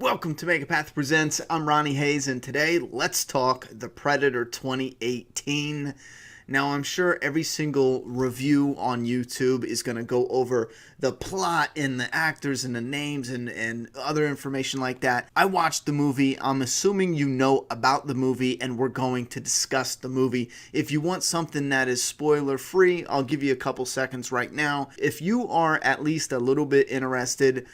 Welcome to Megapath Presents. I'm Ronnie Hayes, and today let's talk The Predator 2018. Now, I'm sure every single review on YouTube is going to go over the plot and the actors and the names and other information like that. I watched the movie. I'm assuming you know about the movie, and we're going to discuss the movie. If you want something that is spoiler-free, I'll give you a couple seconds right now. If you are at least a little bit interested,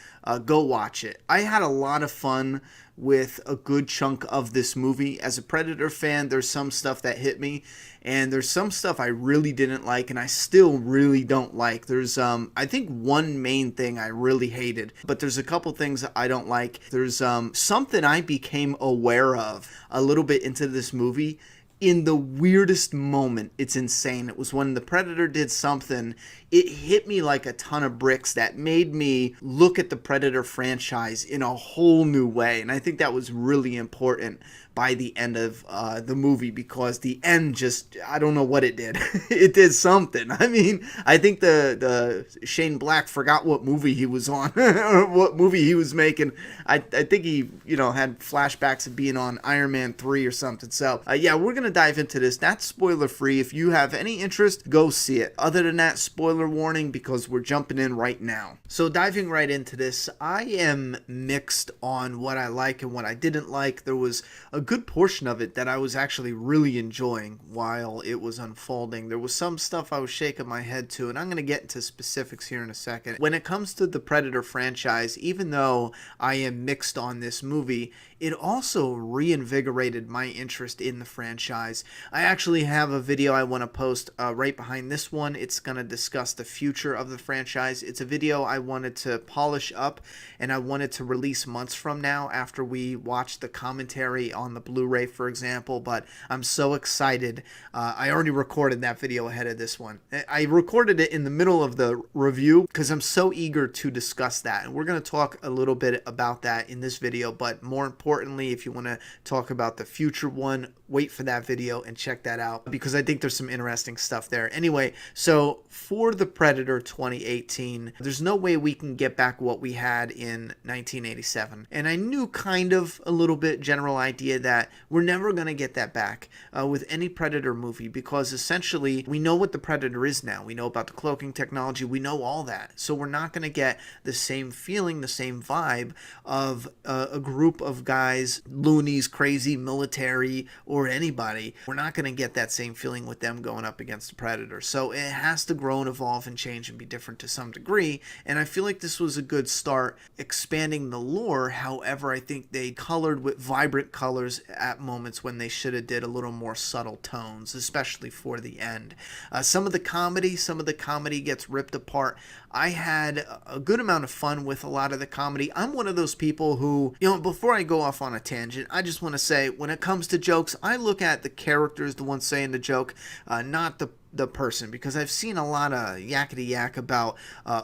go watch it. I had a lot of fun with a good chunk of this movie. As a Predator fan, there's some stuff that hit me, and there's some stuff I really didn't like, and I still really don't like. There's I think one main thing I really hated, but there's a couple things that I don't like. There's something I became aware of a little bit into this movie in the weirdest moment. It's insane. It was when the Predator did something, it hit me like a ton of bricks that made me look at the Predator franchise in a whole new way. And I think that was really important by the end of the movie, because the end just, I don't know what it did. It did something. I mean, I think the Shane Black forgot what movie he was on or what movie he was making. I think he, had flashbacks of being on Iron Man 3 or something. So, yeah, we're going to dive into this. That's spoiler free. If you have any interest, go see it. Other than that, spoiler warning, because we're jumping in right now. So diving right into this, I am mixed on what I like and what I didn't like. There was a good portion of it that I was actually really enjoying while it was unfolding. There was some stuff I was shaking my head to, and I'm going to get into specifics here in a second. When it comes to the Predator franchise, even though I am mixed on this movie, it also reinvigorated my interest in the franchise. I actually have a video I want to post right behind this one. It's going to discuss the future of the franchise. It's a video I wanted to polish up, and I wanted to release months from now after we watch the commentary on the Blu-ray, for example, but I'm so excited. I already recorded that video ahead of this one. I recorded it in the middle of the review because I'm so eager to discuss that, and we're going to talk a little bit about that in this video, but more importantly, if you want to talk about the future one, wait for that video and check that out, because I think there's some interesting stuff there. Anyway, so for the Predator 2018, there's no way we can get back what we had in 1987. And I knew kind of a little bit general idea that we're never going to get that back with any Predator movie, because essentially we know what the Predator is now. We know about the cloaking technology. We know all that. So we're not going to get the same feeling, the same vibe of a group of guys, loonies, crazy, military, or anybody. We're not going to get that same feeling with them going up against the Predator. So it has to grow and evolve and change and be different to some degree. And I feel like this was a good start expanding the lore. However, I think they colored with vibrant colors at moments when they should have did a little more subtle tones, especially for the end. Some of the comedy gets ripped apart. I had a good amount of fun with a lot of the comedy. I'm one of those people who, before I go off on a tangent, I just want to say, when it comes to jokes, I look at the characters, the ones saying the joke, not the person, because I've seen a lot of yakety yak about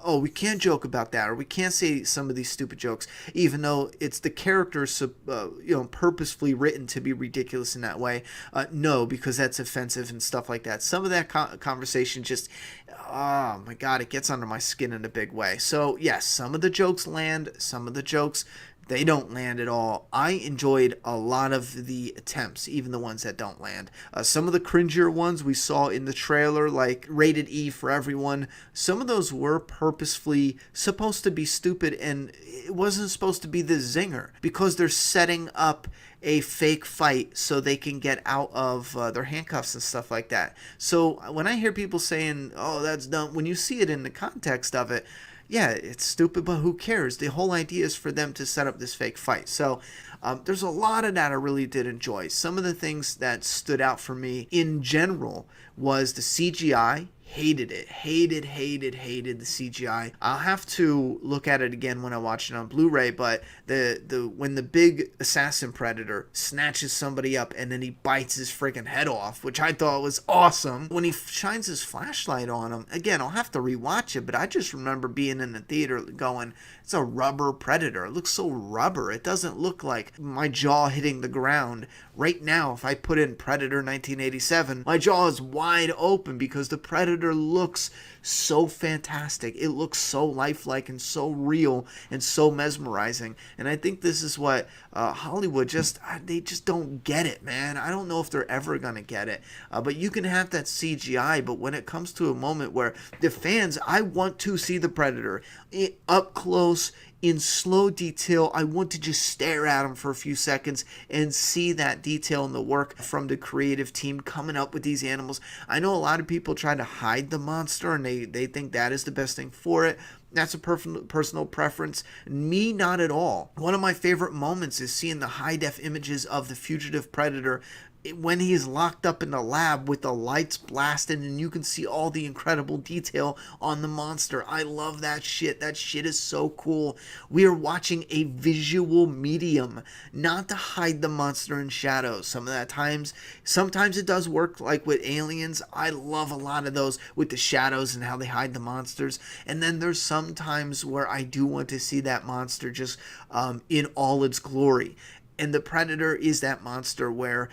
we can't joke about that, or we can't say some of these stupid jokes, even though it's the characters purposefully written to be ridiculous in that way. No, because that's offensive and stuff like that. Some of that conversation just, oh my god, it gets under my skin in a big way. So yes, some of the jokes land, some of the jokes they don't land at all. I enjoyed a lot of the attempts, even the ones that don't land. Some of the cringier ones we saw in the trailer, like Rated E for Everyone, some of those were purposefully supposed to be stupid, and it wasn't supposed to be the zinger, because they're setting up a fake fight so they can get out of their handcuffs and stuff like that. So when I hear people saying, oh, that's dumb, when you see it in the context of it, yeah, it's stupid, but who cares? The whole idea is for them to set up this fake fight. So there's a lot of that I really did enjoy. Some of the things that stood out for me in general was the CGI. Hated it. Hated the CGI. I'll have to look at it again when I watch it on Blu-ray, but when the big assassin Predator snatches somebody up and then he bites his freaking head off, which I thought was awesome. When he shines his flashlight on him, again, I'll have to rewatch it, but I just remember being in the theater going, it's a rubber Predator. It looks so rubber. It doesn't look like my jaw hitting the ground. Right now, if I put in Predator 1987, my jaw is wide open because the Predator Predator looks so fantastic. It looks so lifelike and so real and so mesmerizing. And I think this is what Hollywood they just don't get it, man. I don't know if they're ever going to get it. But you can have that CGI, but when it comes to a moment where the fans, I want to see the Predator up close, in slow detail. I want to just stare at him for a few seconds and see that detail and the work from the creative team coming up with these animals. I know a lot of people try to hide the monster and they think that is the best thing for it. That's a personal preference. Me, not at all. One of my favorite moments is seeing the high-def images of the fugitive Predator when he's locked up in the lab with the lights blasted and you can see all the incredible detail on the monster. I love that shit. That shit is so cool. We are watching a visual medium, not to hide the monster in shadows. Sometimes it does work, like with Aliens. I love a lot of those with the shadows and how they hide the monsters. And then there's some times where I do want to see that monster just in all its glory. And the Predator is that monster where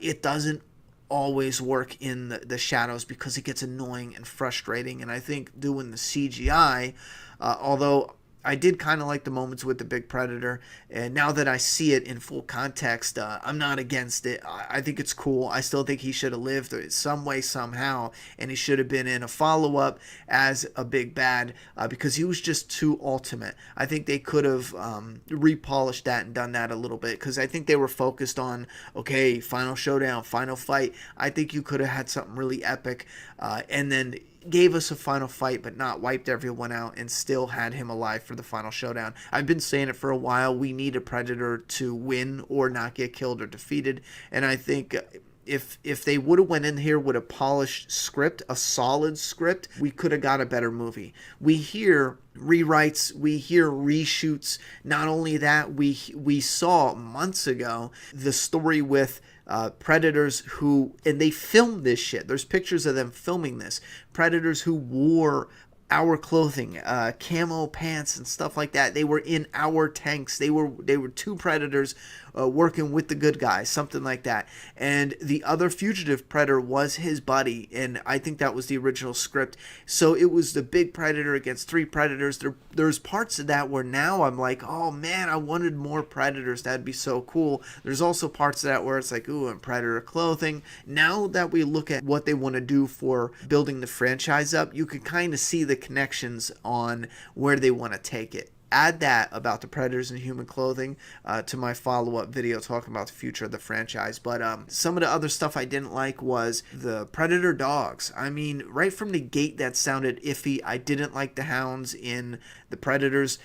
it doesn't always work in the shadows because it gets annoying and frustrating. And I think doing the CGI, although I did kind of like the moments with the big Predator, and now that I see it in full context, I'm not against it. I think it's cool. I still think he should have lived some way, somehow, and he should have been in a follow-up as a big bad because he was just too ultimate. I think they could have repolished that and done that a little bit because I think they were focused on, okay, final showdown, final fight. I think you could have had something really epic and then gave us a final fight but not wiped everyone out and still had him alive for the final showdown. I've been saying it for a while. We need a Predator to win or not get killed or defeated, and I think if they would have went in here with a polished script, a solid script, we could have got a better movie. We hear rewrites, we hear reshoots. Not only that, we saw months ago the story with Predators who, and they filmed this shit. There's pictures of them filming this. Predators who wore our clothing, camo pants and stuff like that. They were in our tanks. They were two Predators working with the good guys, something like that. And the other fugitive Predator was his buddy, and I think that was the original script. So it was the big Predator against three Predators. There's parts of that where now I'm like, oh man, I wanted more Predators. That'd be so cool. There's also parts of that where it's like, ooh, and Predator clothing. Now that we look at what they want to do for building the franchise up, you can kind of see the connections on where they want to take it. Add that about the Predators in human clothing to my follow-up video talking about the future of the franchise. But some of the other stuff I didn't like was the Predator dogs. I mean, right from the gate that sounded iffy. I didn't like the hounds in the Predators.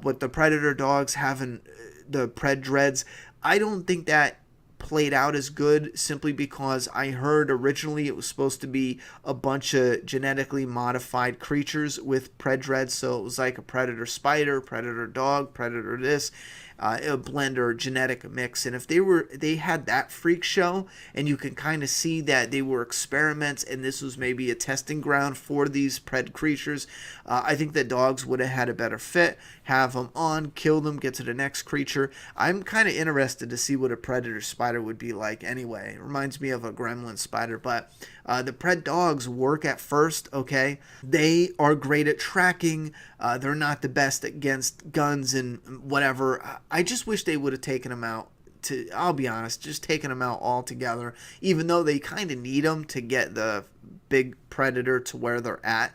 With the Predator dogs having the Pred Dreads, I don't think that played out as good simply because I heard originally it was supposed to be a bunch of genetically modified creatures with Pred Dreads, so it was like a Predator spider, Predator dog, Predator this, a blend or genetic mix. And if they had that freak show and you can kind of see that they were experiments and this was maybe a testing ground for these Pred creatures, I think the dogs would have had a better fit. Have them on, kill them, get to the next creature. I'm kind of interested to see what a Predator spider would be like anyway. It reminds me of a gremlin spider, but the Pred dogs work at first, okay? They are great at tracking. They're not the best against guns and whatever. I just wish they would have taken them out. I'll be honest, just taking them out altogether, even though they kind of need them to get the big Predator to where they're at.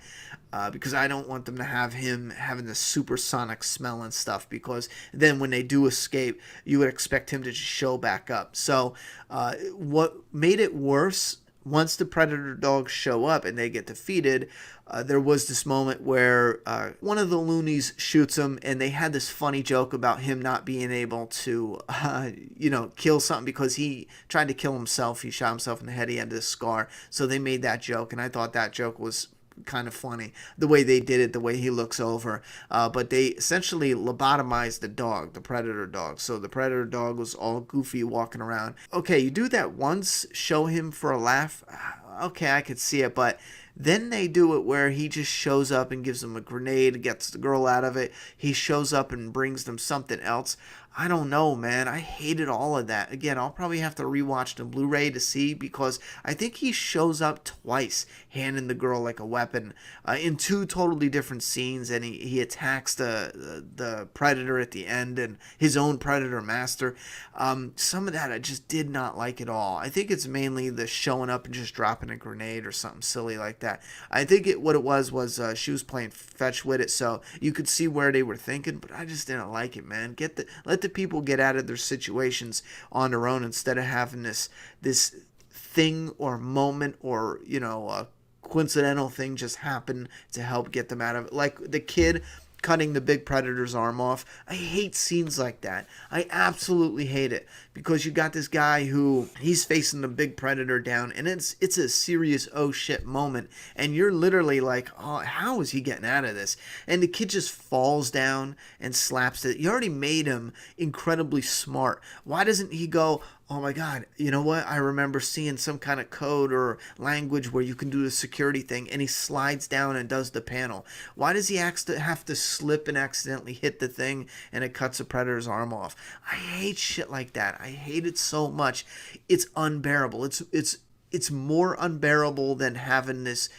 Because I don't want them to have him having the supersonic smell and stuff, because then when they do escape, you would expect him to just show back up. So what made it worse, once the Predator dogs show up and they get defeated, there was this moment where one of the loonies shoots him, and they had this funny joke about him not being able to, kill something because he tried to kill himself. He shot himself in the head. He had this scar. So they made that joke, and I thought that joke was kind of funny, the way they did it, the way he looks over. But they essentially lobotomized the dog, the Predator dog. So the Predator dog was all goofy walking around. Okay, you do that once, show him for a laugh. Okay, I could see it, but then they do it where he just shows up and gives them a grenade, gets the girl out of it. He shows up and brings them something else. I don't know, man. I hated all of that. Again, I'll probably have to rewatch the Blu-ray to see, because I think he shows up twice handing the girl like a weapon in two totally different scenes, and he attacks the predator at the end and his own predator master. Some of that I just did not like at all. I think it's mainly the showing up and just dropping a grenade or something silly like that. I think what it was she was playing fetch with it, so you could see where they were thinking, but I just didn't like it, man. Let the people get out of their situations on their own, instead of having this thing or moment, or a coincidental thing just happen to help get them out of it. Like the kid cutting the big predator's arm off. I hate scenes like that. I absolutely hate it, because you got this guy who he's facing the big predator down, and it's a serious oh shit moment, and you're literally like, oh, how is he getting out of this? And the kid just falls down and slaps it. You already made him incredibly smart. Why doesn't he go, oh my God, you know what? I remember seeing some kind of code or language where you can do the security thing, and he slides down and does the panel. Why does he have to slip and accidentally hit the thing and it cuts a predator's arm off? I hate shit like that. I hate it so much. It's unbearable. It's more unbearable than having this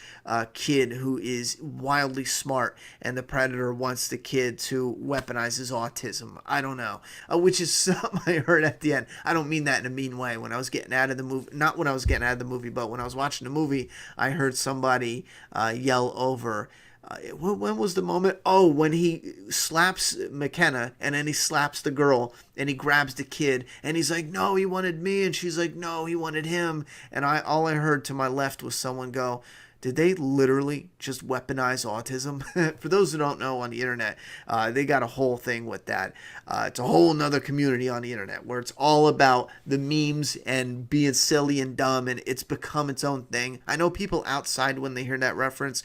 kid who is wildly smart, and the predator wants the kid to weaponize his autism. I don't know. Which is something I heard at the end. I don't mean that in a mean way. When I was getting out of the movie, not when I was getting out of the movie, but when I was watching the movie, I heard somebody yell over, when was the moment? Oh, when he slaps McKenna, and then he slaps the girl, and he grabs the kid, and he's like, no, he wanted me, and she's like, no, he wanted him. And all I heard to my left was someone go, did they literally just weaponize autism? For those who don't know, on the internet, they got a whole thing with that. It's a whole nother community on the internet where it's all about the memes and being silly and dumb, and it's become its own thing. I know people outside, when they hear that reference,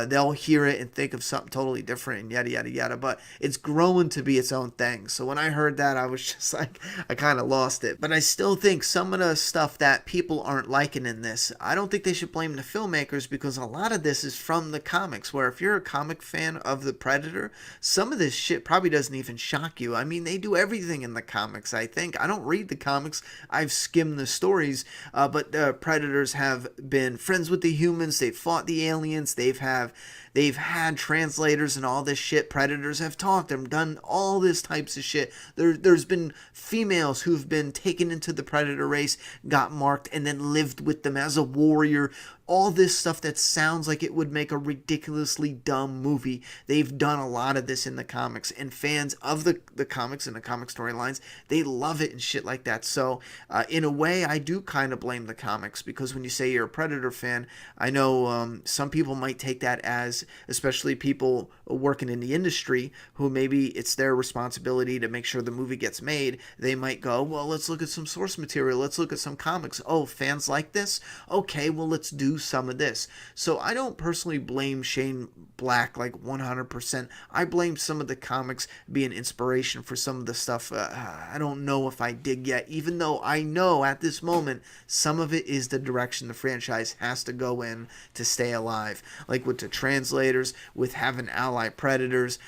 they'll hear it and think of something totally different and yada, yada, yada, but it's growing to be its own thing. So when I heard that, I was just like, I kind of lost it. But I still think some of the stuff that people aren't liking in this, I don't think they should blame the filmmakers, because a lot of this is from the comics, where if you're a comic fan of the Predator, some of this shit probably doesn't even shock you. I mean, they do everything in the comics, I think. I don't read the comics. I've skimmed the stories, but the Predators have been friends with the humans. They've fought the aliens. They've had translators and all this shit. Predators have talked and done all this types of shit. There's been females who've been taken into the Predator race, got marked, and then lived with them as a warrior. All this stuff that sounds like it would make a ridiculously dumb movie. They've done a lot of this in the comics, and fans of the comics and the comic storylines, they love it and shit like that. So in a way, I do kind of blame the comics, because when you say you're a Predator fan, I know some people might take that as, especially people working in the industry, who maybe it's their responsibility to make sure the movie gets made. They might go, well, let's look at some source material. Let's look at some comics. Oh, fans like this? Okay, well, let's do some of this. So I don't personally blame Shane Black like 100%. I blame some of the comics being inspiration for some of the stuff I don't know if I dig yet, even though I know at this moment some of it is the direction the franchise has to go in to stay alive. Like with the translators, with having ally predators,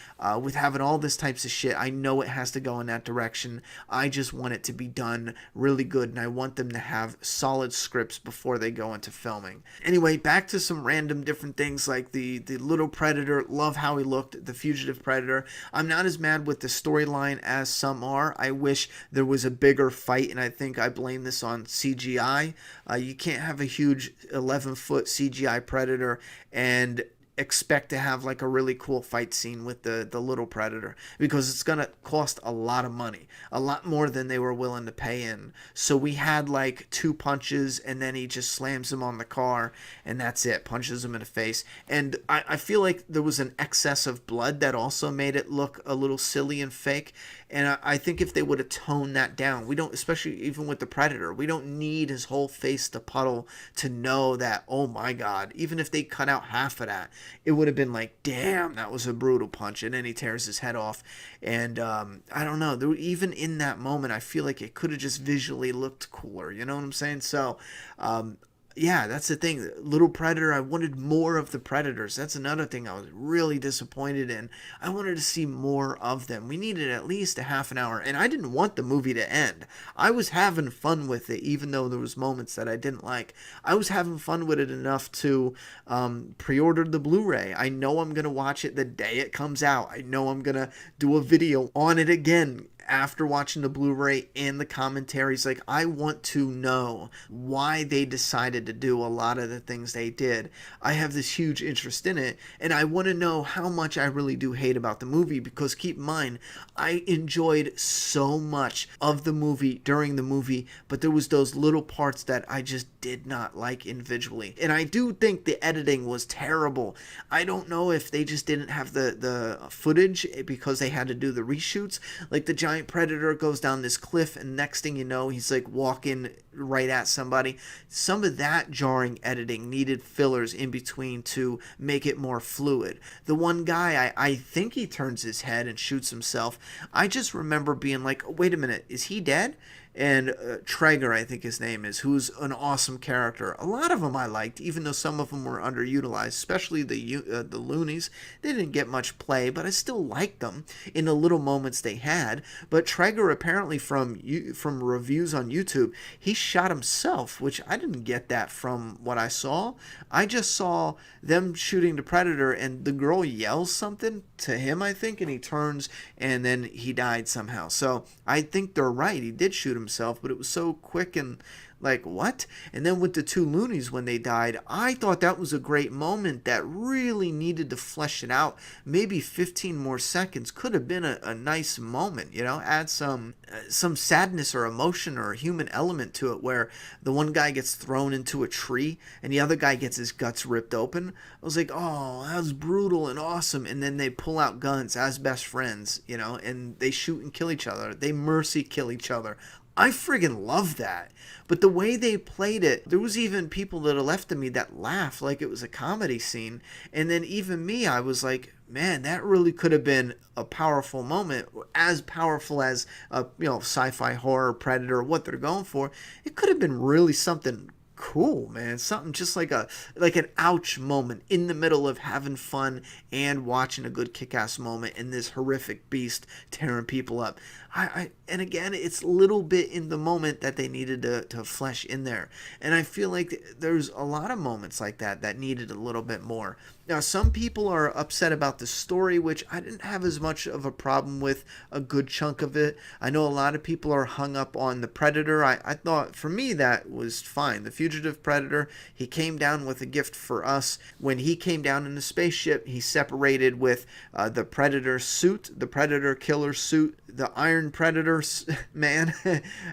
with having all this types of shit. I know it has to go in that direction. I just want it to be done really good, and I want them to have solid scripts before they go into filming. Anyway, back to some random different things like the little predator. Love how he looked, the fugitive predator. I'm not as mad with the storyline as some are. I wish there was a bigger fight, and I think I blame this on CGI. You can't have a huge 11-foot CGI predator and expect to have like a really cool fight scene with the little predator, because it's gonna cost a lot of money, a lot more than they were willing to pay in. So we had like 2 punches, and then he just slams him on the car, and that's it, punches him in the face. And I feel like there was an excess of blood that also made it look a little silly and fake. And I think if they would have toned that down, we don't, especially even with the predator, we don't need his whole face to puddle to know that, oh my God, even if they cut out half of that, it would have been like, damn, that was a brutal punch. And then he tears his head off. And I don't know, even in that moment, I feel like it could have just visually looked cooler. You know what I'm saying? So Yeah, that's the thing. Little Predator, I wanted more of the Predators. That's another thing I was really disappointed in. I wanted to see more of them. We needed at least a half an hour, and I didn't want the movie to end. I was having fun with it, even though there was moments that I didn't like. I was having fun with it enough to pre-order the Blu-ray. I know I'm gonna watch it the day it comes out. I know I'm gonna do a video on it again after watching the Blu-ray and the commentaries. Like, I want to know why they decided to do a lot of the things they did. I have this huge interest in it, and I want to know how much I really do hate about the movie, because keep in mind, I enjoyed so much of the movie during the movie, but there was those little parts that I just did not like individually. And I do think the editing was terrible. I don't know if they just didn't have the footage because they had to do the reshoots. Like, the giant predator goes down this cliff, and next thing you know, he's like walking right at somebody. Some of that jarring editing needed fillers in between to make it more fluid. The one guy, I think he turns his head and shoots himself. I just remember being like, wait a minute, is he dead? And Traeger, I think his name is, who's an awesome character. A lot of them I liked, even though some of them were underutilized, especially the loonies. They didn't get much play, but I still liked them in the little moments they had. But Traeger, apparently from reviews on YouTube, he shot himself, which I didn't get that from what I saw. I just saw them shooting the predator, and the girl yells something to him, I think, and he turns, and then he died somehow. So I think they're right. He did shoot himself, but it was so quick and like, what? And then with the two loonies, when they died, I thought that was a great moment that really needed to flesh it out. Maybe 15 more seconds could have been a nice moment, you know, add some sadness or emotion or a human element to it, where the one guy gets thrown into a tree and the other guy gets his guts ripped open. I was like, oh, that was brutal and awesome. And then they pull out guns as best friends, you know, and they shoot and kill each other. They mercy kill each other. I friggin' love that. But the way they played it, there was even people that are left of me that laughed like it was a comedy scene. And then even me, I was like, man, that really could have been a powerful moment, as powerful as sci-fi horror, Predator, what they're going for. It could have been really something cool, man. Something just like an ouch moment in the middle of having fun and watching a good kick-ass moment in this horrific beast tearing people up. And again, it's a little bit in the moment that they needed to flesh in there. And I feel like there's a lot of moments like that needed a little bit more. Now, some people are upset about the story, which I didn't have as much of a problem with a good chunk of it. I know a lot of people are hung up on the Predator. I thought, for me, that was fine. The fugitive Predator, he came down with a gift for us. When he came down in the spaceship, he separated with the Predator suit, the Predator killer suit, the Iron Predator man,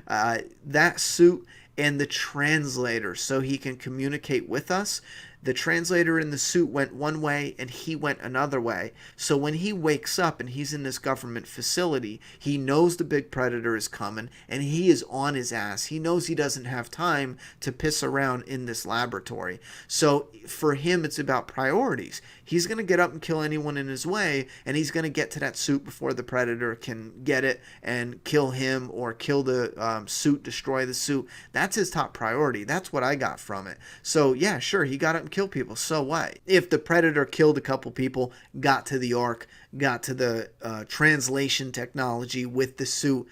that suit, and the translator, so he can communicate with us. The translator in the suit went one way and he went another way. So when he wakes up and he's in this government facility, he knows the big predator is coming and he is on his ass. He knows he doesn't have time to piss around in this laboratory. So for him, it's about priorities. He's going to get up and kill anyone in his way, and he's going to get to that suit before the predator can get it and kill him, or kill the suit, destroy the suit. That's his top priority. That's what I got from it. So yeah, sure, he got up and killed people. So what? If the predator killed a couple people, got to the Ark, got to the translation technology with the suit,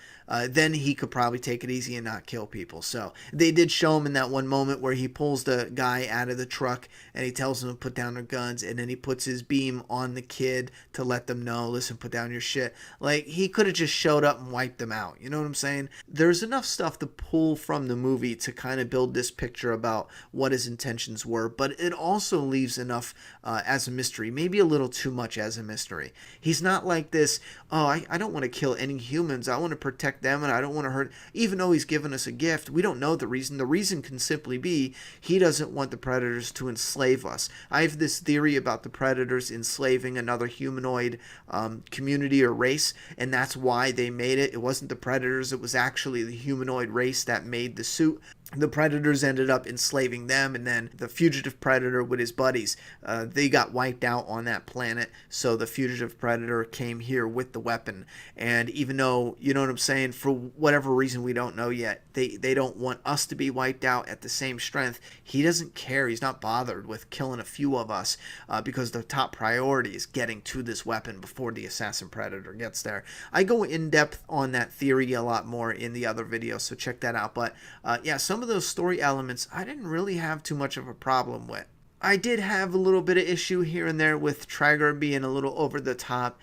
then he could probably take it easy and not kill people. So they did show him in that one moment where he pulls the guy out of the truck and he tells them to put down their guns, and then he puts his beam on the kid to let them know, listen, put down your shit. Like, he could have just showed up and wiped them out. You know what I'm saying? There's enough stuff to pull from the movie to kind of build this picture about what his intentions were, but it also leaves enough as a mystery, maybe a little too much as a mystery. He's not like this, oh, I don't want to kill any humans, I want to protect them and I don't want to hurt. Even though he's given us a gift, we don't know the reason. The reason can simply be he doesn't want the predators to enslave us. I have this theory about the predators enslaving another humanoid community or race, and that's why they made it. It wasn't the predators, it was actually the humanoid race that made the suit. the predators ended up enslaving them, and then the fugitive predator with his buddies, they got wiped out on that planet. So the fugitive predator came here with the weapon, and even though, you know what I'm saying, for whatever reason we don't know yet, they don't want us to be wiped out at the same strength. He doesn't care. He's not bothered with killing a few of us, because the top priority is getting to this weapon before the assassin predator gets there. I go in depth on that theory a lot more in the other videos, so check that out. But yeah, some of those story elements I didn't really have too much of a problem with. I did have a little bit of issue here and there with Traeger being a little over the top.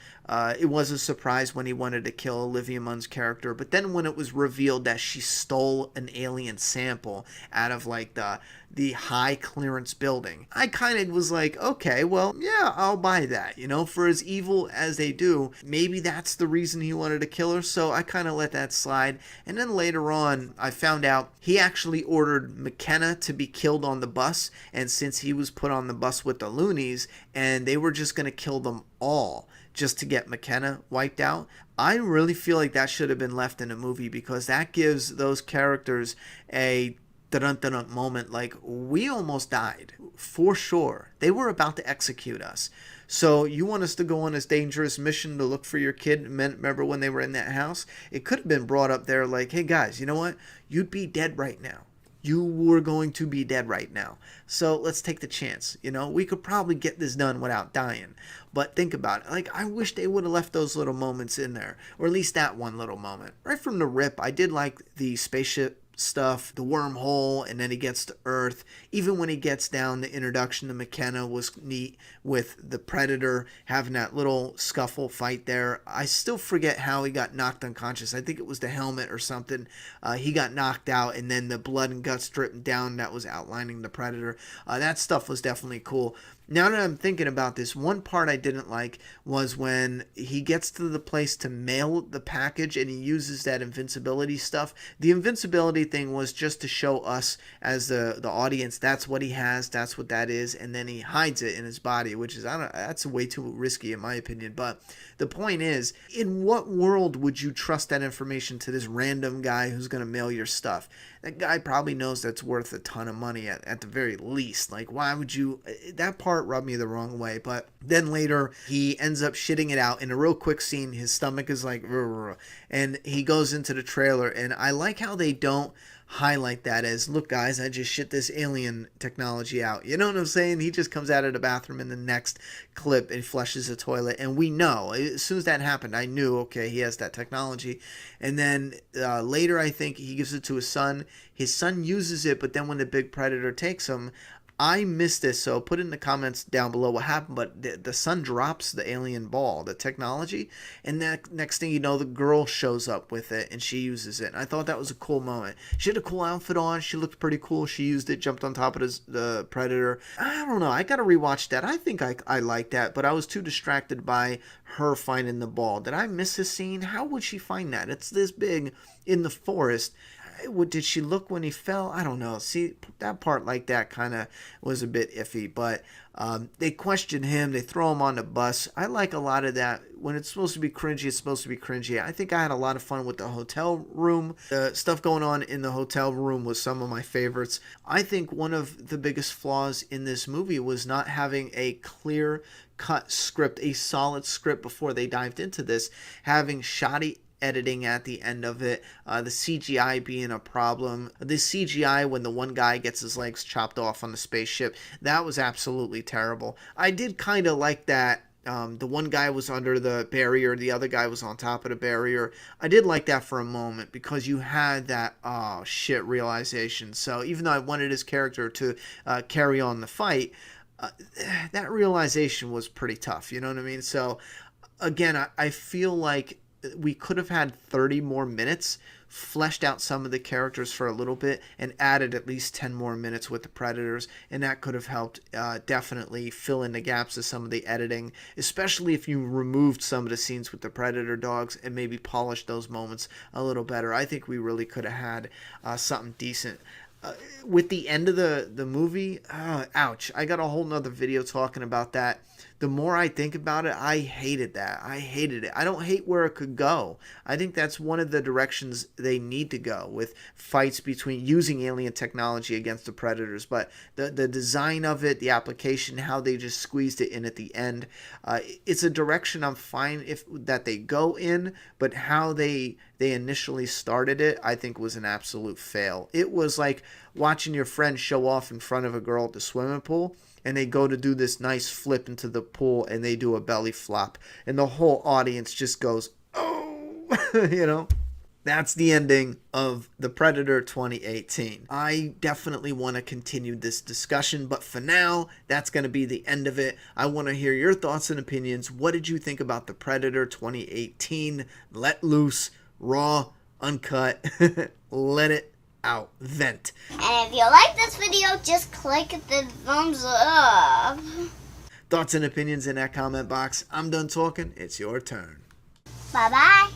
It was a surprise when he wanted to kill Olivia Munn's character, but then when it was revealed that she stole an alien sample out of like the high clearance building, I kind of was like, okay, well, yeah, I'll buy that. You know, for as evil as they do, maybe that's the reason he wanted to kill her, so I kind of let that slide. And then later on, I found out he actually ordered McKenna to be killed on the bus, and since he was put on the bus with the loonies, and they were just going to kill them all just to get McKenna wiped out, I really feel like that should have been left in a movie, because that gives those characters a dun-dun-dun moment, like, we almost died, for sure. They were about to execute us. So you want us to go on this dangerous mission to look for your kid? Remember when they were in that house? It could have been brought up there like, hey guys, you know what? You'd be dead right now. You were going to be dead right now. So let's take the chance. You know, we could probably get this done without dying. But think about it. Like, I wish they would have left those little moments in there. Or at least that one little moment. Right from the rip, I did like the spaceship stuff, the wormhole, and then he gets to Earth. Even when he gets down, the introduction to McKenna was neat, with the Predator having that little scuffle fight there. I still forget how he got knocked unconscious. I think it was the helmet or something. He got knocked out, and then the blood and guts dripping down that was outlining the Predator. That stuff was definitely cool. Now that I'm thinking about this, one part I didn't like was when he gets to the place to mail the package and he uses that invincibility stuff. The invincibility thing was just to show us as the audience that's what he has, that's what that is, and then he hides it in his body, which is, that's way too risky in my opinion. But the point is, in what world would you trust that information to this random guy who's going to mail your stuff? That guy probably knows that's worth a ton of money at the very least. Like, why would you? That part rubbed me the wrong way. But then later, he ends up shitting it out in a real quick scene. His stomach is like, and he goes into the trailer. And I like how they don't highlight that as, look guys, I just shit this alien technology out. You know what I'm saying? He just comes out of the bathroom in the next clip and flushes the toilet, and we know as soon as that happened, I knew, okay, he has that technology. And then later, I think he gives it to his son uses it, but then when the big predator takes him, I missed this, so put in the comments down below what happened, but the son drops the alien ball, the technology, and then next thing you know, the girl shows up with it, and she uses it. And I thought that was a cool moment. She had a cool outfit on, she looked pretty cool, she used it, jumped on top of the predator. I don't know, I gotta rewatch that. I think I like that, but I was too distracted by her finding the ball. Did I miss a scene? How would she find that? It's this big in the forest. Did she look when he fell? I don't know. See, that part like that kind of was a bit iffy. But they question him. They throw him on the bus. I like a lot of that. When it's supposed to be cringy, it's supposed to be cringy. I think I had a lot of fun with the hotel room. The stuff going on in the hotel room was some of my favorites. I think one of the biggest flaws in this movie was not having a clear cut script, a solid script before they dived into this, having shoddy editing at the end of it, the CGI being a problem. The CGI when the one guy gets his legs chopped off on the spaceship, that was absolutely terrible. I did kind of like that. The one guy was under the barrier, the other guy was on top of the barrier. I did like that for a moment, because you had that, oh shit, realization. So even though I wanted his character to carry on the fight, that realization was pretty tough, you know what I mean? So again, I feel like we could have had 30 more minutes, fleshed out some of the characters for a little bit, and added at least 10 more minutes with the Predators, and that could have helped definitely fill in the gaps of some of the editing, especially if you removed some of the scenes with the Predator dogs and maybe polished those moments a little better. I think we really could have had something decent. With the end of the movie, ouch, I got a whole nother video talking about that. the more I think about it, I hated that. I hated it. I don't hate where it could go. I think that's one of the directions they need to go, with fights between using alien technology against the predators. But the design of it, the application, how they just squeezed it in at the end, it's a direction I'm fine if that they go in, but how they initially started it, I think was an absolute fail. It was like watching your friend show off in front of a girl at the swimming pool, and they go to do this nice flip into the pool, and they do a belly flop, and the whole audience just goes, oh, you know? That's the ending of The Predator 2018. I definitely want to continue this discussion, but for now, that's going to be the end of it. I want to hear your thoughts and opinions. What did you think about The Predator 2018? Let loose, raw, uncut, let it out, vent. And if you like this video, just click the thumbs up. Thoughts and opinions in that comment box. I'm done talking. It's your turn. Bye-bye.